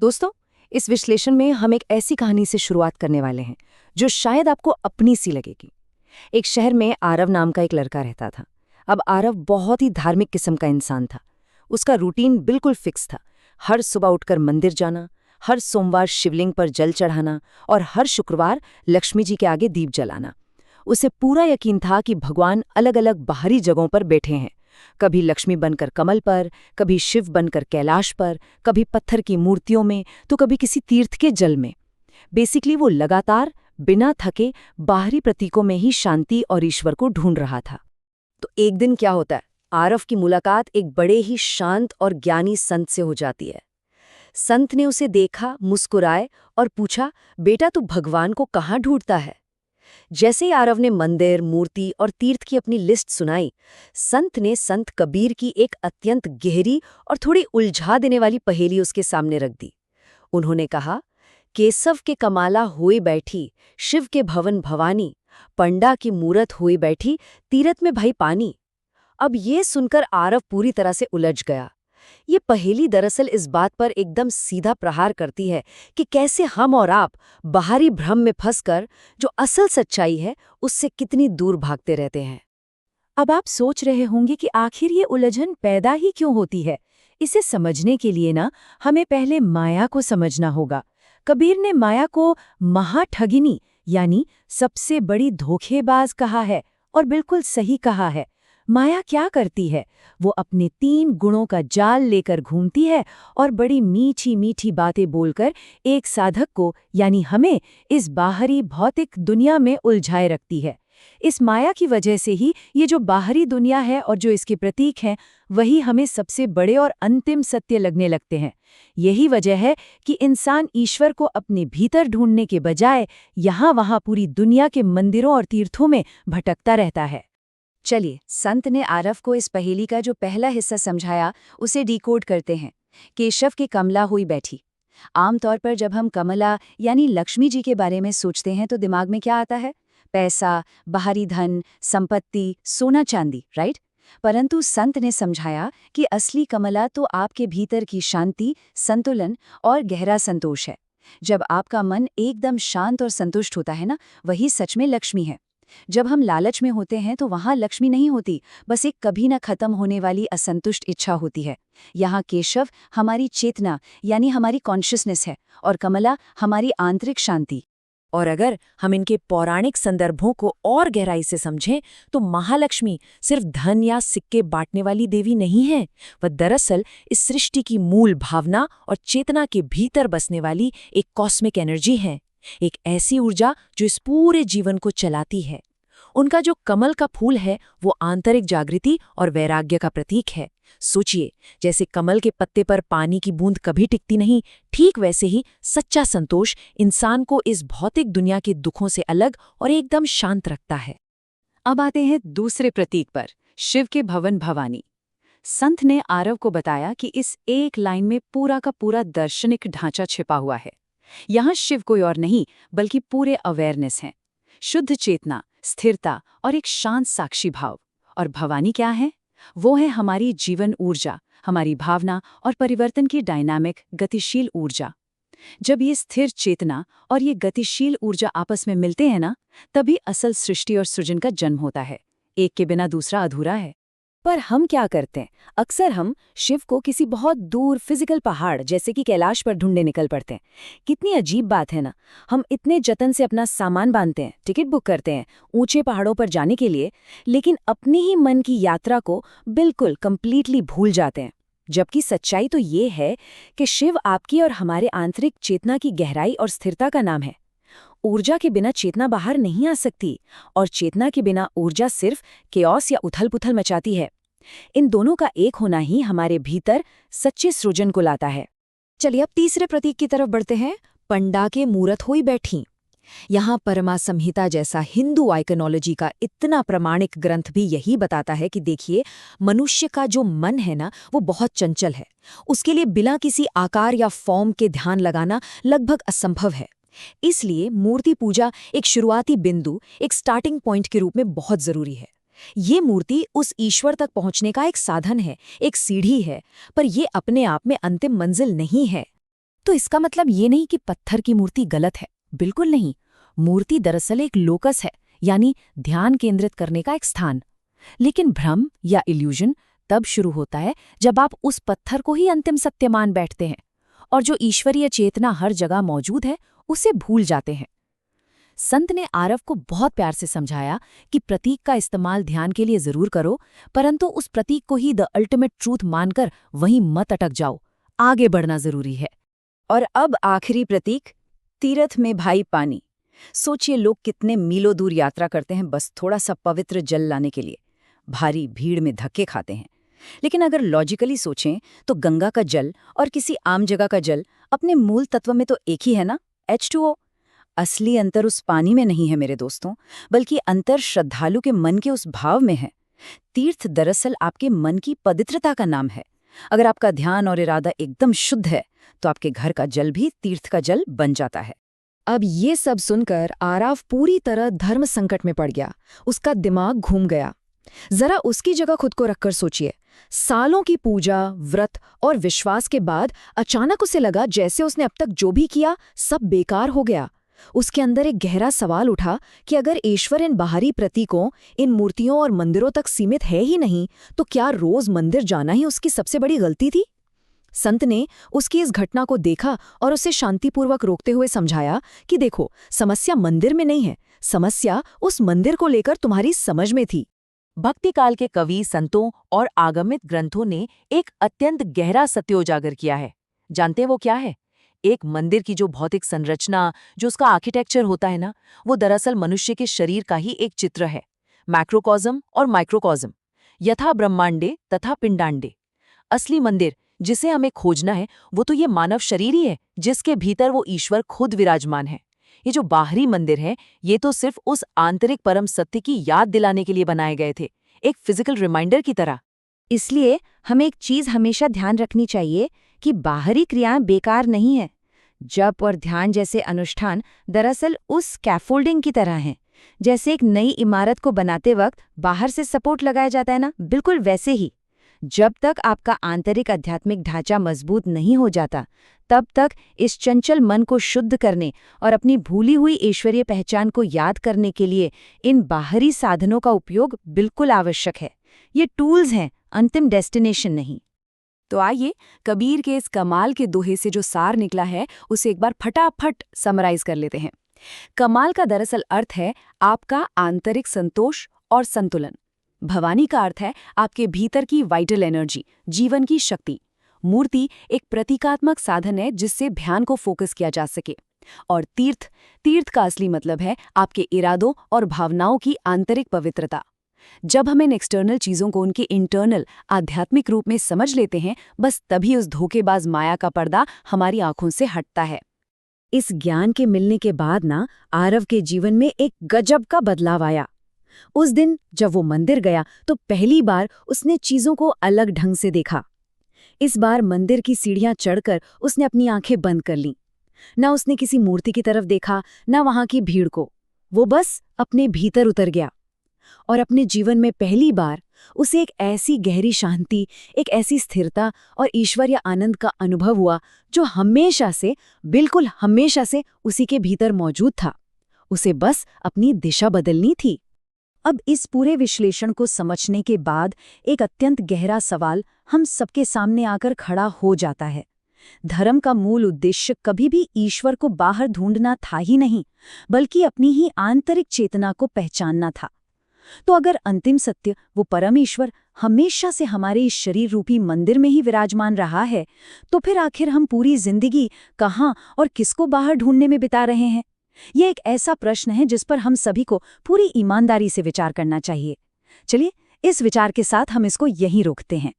दोस्तों, इस विश्लेषण में हम एक ऐसी कहानी से शुरुआत करने वाले हैं जो शायद आपको अपनी सी लगेगी। एक शहर में आरव नाम का एक लड़का रहता था। अब आरव बहुत ही धार्मिक किस्म का इंसान था। उसका रूटीन बिल्कुल फिक्स था। हर सुबह उठकर मंदिर जाना, हर सोमवार शिवलिंग पर जल चढ़ाना और हर शुक्रवार लक्ष्मी जी के आगे दीप जलाना। उसे पूरा यकीन था कि भगवान अलग अलग बाहरी जगहों पर बैठे हैं, कभी लक्ष्मी बनकर कमल पर, कभी शिव बनकर कैलाश पर, कभी पत्थर की मूर्तियों में, तो कभी किसी तीर्थ के जल में। बेसिकली वो लगातार बिना थके बाहरी प्रतीकों में ही शांति और ईश्वर को ढूंढ रहा था। तो एक दिन क्या होता है, आरव की मुलाकात एक बड़े ही शांत और ज्ञानी संत से हो जाती है। संत ने उसे देखा, मुस्कुराए और पूछा, बेटा तू भगवान को कहाँ ढूंढता है? जैसे ही आरव ने मंदिर, मूर्ति और तीर्थ की अपनी लिस्ट सुनाई, संत ने संत कबीर की एक अत्यंत गहरी और थोड़ी उलझा देने वाली पहेली उसके सामने रख दी। उन्होंने कहा, केशव के कमाला हुई बैठी, शिव के भवन भवानी, पंडा की मूरत हुई बैठी, तीरथ में भई पानी। अब ये सुनकर आरव पूरी तरह से उलझ गया। ये पहेली दरअसल इस बात पर एकदम सीधा प्रहार करती है कि कैसे हम और आप बाहरी भ्रम में फंसकर जो असल सच्चाई है उससे कितनी दूर भागते रहते हैं। अब आप सोच रहे होंगे कि आखिर ये उलझन पैदा ही क्यों होती है। इसे समझने के लिए ना हमें पहले माया को समझना होगा। कबीर ने माया को महाठगिनी यानी सबसे बड़ी धोखेबाज कहा है, और बिल्कुल सही कहा है। माया क्या करती है? वो अपने 3 गुणों का जाल लेकर घूमती है और बड़ी मीठी मीठी बातें बोलकर एक साधक को यानी हमें इस बाहरी भौतिक दुनिया में उलझाए रखती है। इस माया की वजह से ही ये जो बाहरी दुनिया है और जो इसके प्रतीक हैं, वही हमें सबसे बड़े और अंतिम सत्य लगने लगते हैं। यही वजह है कि इंसान ईश्वर को अपने भीतर ढूंढने के बजाय यहाँ वहाँ पूरी दुनिया के मंदिरों और तीर्थों में भटकता रहता है। चलिए, संत ने आरव को इस पहेली का जो पहला हिस्सा समझाया उसे डिकोड करते हैं। केशव की कमला हुई बैठी। आमतौर पर जब हम कमला यानी लक्ष्मी जी के बारे में सोचते हैं तो दिमाग में क्या आता है? पैसा, बाहरी धन, संपत्ति, सोना चांदी, राइट? परंतु संत ने समझाया कि असली कमला तो आपके भीतर की शांति, संतुलन और गहरा संतोष है। जब आपका मन एकदम शांत और संतुष्ट होता है ना, वही सच में लक्ष्मी है। जब हम लालच में होते हैं तो वहां लक्ष्मी नहीं होती, बस एक कभी न खत्म होने वाली असंतुष्ट इच्छा होती है। यहाँ केशव हमारी चेतना यानी हमारी कॉन्शियसनेस है और कमला हमारी आंतरिक शांति। और अगर हम इनके पौराणिक संदर्भों को और गहराई से समझें तो महालक्ष्मी सिर्फ धन या सिक्के बांटने वाली देवी नहीं है। वह दरअसल इस सृष्टि की मूल भावना और चेतना के भीतर बसने वाली एक कॉस्मिक एनर्जी है, एक ऐसी ऊर्जा जो इस पूरे जीवन को चलाती है। उनका जो कमल का फूल है वो आंतरिक जागृति और वैराग्य का प्रतीक है। सोचिए, जैसे कमल के पत्ते पर पानी की बूंद कभी टिकती नहीं, ठीक वैसे ही सच्चा संतोष इंसान को इस भौतिक दुनिया के दुखों से अलग और एकदम शांत रखता है। अब आते हैं दूसरे प्रतीक पर, शिव के भवन भवानी। संत ने आरव को बताया कि इस एक लाइन में पूरा का पूरा दार्शनिक ढांचा छिपा हुआ है। यहाँ शिव कोई और नहीं बल्कि पूरे अवेयरनेस हैं, शुद्ध चेतना, स्थिरता और एक शांत साक्षी भाव। और भवानी क्या है? वो है हमारी जीवन ऊर्जा, हमारी भावना और परिवर्तन की डायनामिक, गतिशील ऊर्जा। जब ये स्थिर चेतना और ये गतिशील ऊर्जा आपस में मिलते हैं ना, तभी असल सृष्टि और सृजन का जन्म होता है। एक के बिना दूसरा अधूरा है। पर हम क्या करते हैं? अक्सर हम शिव को किसी बहुत दूर फिजिकल पहाड़ जैसे कि कैलाश पर ढूंढने निकल पड़ते हैं। कितनी अजीब बात है ना। हम इतने जतन से अपना सामान बांधते हैं, टिकट बुक करते हैं ऊंचे पहाड़ों पर जाने के लिए, लेकिन अपने ही मन की यात्रा को बिल्कुल कंप्लीटली भूल जाते हैं। जबकि सच्चाई तो ये है कि शिव आपकी और हमारे आंतरिक चेतना की गहराई और स्थिरता का नाम है। ऊर्जा के बिना चेतना बाहर नहीं आ सकती, और चेतना के बिना ऊर्जा सिर्फ केओस या उथल-पुथल मचाती है। इन दोनों का एक होना ही हमारे भीतर सच्चे सृजन को लाता है। चलिए अब तीसरे प्रतीक की तरफ बढ़ते हैं, पंडा के मूरत हुई बैठी। यहाँ परमा संहिता जैसा हिंदू आइकनोलॉजी का इतना प्रामाणिक ग्रंथ भी यही बताता है कि देखिए, मनुष्य का जो मन है ना, वो बहुत चंचल है। उसके लिए बिना किसी आकार या फॉर्म के ध्यान लगाना लगभग असंभव है। इसलिए मूर्ति पूजा एक शुरुआती बिंदु, एक स्टार्टिंग पॉइंट के रूप में बहुत जरूरी है। ये मूर्ति उस ईश्वर तक पहुंचने का एक साधन है, एक सीढ़ी है, पर ये अपने आप में अंतिम मंजिल नहीं है। तो इसका मतलब ये नहीं कि पत्थर की मूर्ति गलत है, बिल्कुल नहीं। मूर्ति दरअसल एक लोकस है, यानी ध्यान केंद्रित करने का एक स्थान। लेकिन भ्रम या इल्यूजन तब शुरू होता है जब आप उस पत्थर को ही अंतिम सत्य मान बैठते हैं और जो ईश्वरीय चेतना हर जगह मौजूद है उसे भूल जाते हैं। संत ने आरव को बहुत प्यार से समझाया कि प्रतीक का इस्तेमाल ध्यान के लिए जरूर करो, परंतु उस प्रतीक को ही द अल्टीमेट ट्रूथ मानकर वहीं मत अटक जाओ, आगे बढ़ना जरूरी है। और अब आखिरी प्रतीक, तीर्थ में भाई पानी। सोचिए, लोग कितने मीलों दूर यात्रा करते हैं बस थोड़ा सा पवित्र जल लाने के लिए, भारी भीड़ में धक्के खाते हैं। लेकिन अगर लॉजिकली सोचें तो गंगा का जल और किसी आम जगह का जल अपने मूल तत्व में तो एक ही है ना, H2O। असली अंतर उस पानी में नहीं है मेरे दोस्तों, बल्कि अंतर श्रद्धालु के मन के उस भाव में है। तीर्थ दरअसल आपके मन की पवित्रता का नाम है। अगर आपका ध्यान और इरादा एकदम शुद्ध है तो आपके घर का जल भी तीर्थ का जल बन जाता है। अब ये सब सुनकर आरव पूरी तरह धर्म संकट में पड़ गया। उसका दिमाग घूम गया। जरा उसकी जगह खुद को रखकर सोचिए, सालों की पूजा, व्रत और विश्वास के बाद अचानक उसे लगा जैसे उसने अब तक जो भी किया सब बेकार हो गया। उसके अंदर एक गहरा सवाल उठा कि अगर ईश्वर इन बाहरी प्रतीकों, इन मूर्तियों और मंदिरों तक सीमित है ही नहीं, तो क्या रोज मंदिर जाना ही उसकी सबसे बड़ी गलती थी? संत ने उसकी इस घटना को देखा और उसे शांतिपूर्वक रोकते हुए समझाया कि देखो, समस्या मंदिर में नहीं है, समस्या उस मंदिर को लेकर तुम्हारी समझ में थी। भक्तिकाल के कवि, संतों और आगमित ग्रंथों ने एक अत्यंत गहरा सत्य उजागर किया है। जानते हैं वो क्या है? एक मंदिर की जो भौतिक संरचना, जो उसका आर्किटेक्चर होता है ना, वो दरअसल मनुष्य के शरीर का ही एक चित्र है। मैक्रोकॉज़म और माइक्रोकॉज़म, यथा ब्रह्मांडे तथा पिंडांडे। असली मंदिर जिसे हमें खोजना है वो तो ये मानव शरीर ही है, जिसके भीतर वो ईश्वर खुद विराजमान है। ये जो बाहरी मंदिर है, ये तो सिर्फ उस आंतरिक परम सत्य की याद दिलाने के लिए बनाए गए थे, एक फिजिकल रिमाइंडर की तरह। इसलिए हमें एक चीज हमेशा ध्यान रखनी चाहिए कि बाहरी क्रियाएं बेकार नहीं है। जप और ध्यान जैसे अनुष्ठान दरअसल उस स्कैफोल्डिंग की तरह हैं। जैसे एक नई इमारत को बनाते वक्त बाहर से सपोर्ट लगाया जाता है ना, बिल्कुल वैसे ही जब तक आपका आंतरिक आध्यात्मिक ढांचा मजबूत नहीं हो जाता, तब तक इस चंचल मन को शुद्ध करने और अपनी भूली हुई ईश्वरीय पहचान को याद करने के लिए इन बाहरी साधनों का उपयोग बिल्कुल आवश्यक है। ये टूल्स हैं, अंतिम डेस्टिनेशन नहीं। तो आइए कबीर के इस कमाल के दोहे से जो सार निकला है उसे एक बार फटाफट समराइज कर लेते हैं। कमाल का दरअसल अर्थ है आपका आंतरिक संतोष और संतुलन। भवानी का अर्थ है आपके भीतर की वाइटल एनर्जी, जीवन की शक्ति। मूर्ति एक प्रतीकात्मक साधन है जिससे ध्यान को फोकस किया जा सके। और तीर्थ का असली मतलब है आपके इरादों और भावनाओं की आंतरिक पवित्रता। जब हम इन एक्सटर्नल चीजों को उनके इंटरनल आध्यात्मिक रूप में समझ लेते हैं, बस तभी उस धोखेबाज माया का पर्दा हमारी आंखों से हटता है। इस ज्ञान के मिलने के बाद ना आरव के जीवन में एक गजब का बदलाव आया। उस दिन जब वो मंदिर गया तो पहली बार उसने चीजों को अलग ढंग से देखा। इस बार मंदिर की सीढ़ियां चढ़कर उसने अपनी आंखें बंद कर लीं। ना उसने किसी मूर्ति की तरफ देखा, ना वहां की भीड़ को। वो बस अपने भीतर उतर गया और अपने जीवन में पहली बार उसे एक ऐसी गहरी शांति, एक ऐसी स्थिरता और ईश्वरीय आनंद का अनुभव हुआ जो हमेशा से, बिल्कुल हमेशा से उसी के भीतर मौजूद था। उसे बस अपनी दिशा बदलनी थी। अब इस पूरे विश्लेषण को समझने के बाद एक अत्यंत गहरा सवाल हम सबके सामने आकर खड़ा हो जाता है। धर्म का मूल उद्देश्य कभी भी ईश्वर को बाहर ढूंढना था ही नहीं, बल्कि अपनी ही आंतरिक चेतना को पहचानना था। तो अगर अंतिम सत्य, वो परम ईश्वर, हमेशा से हमारे इस शरीर रूपी मंदिर में ही विराजमान रहा है, तो फिर आखिर हम पूरी जिंदगी कहाँ और किसको बाहर ढूंढने में बिता रहे हैं? ये एक ऐसा प्रश्न है जिस पर हम सभी को पूरी ईमानदारी से विचार करना चाहिए। चलिए, इस विचार के साथ हम इसको यहीं रोकते हैं।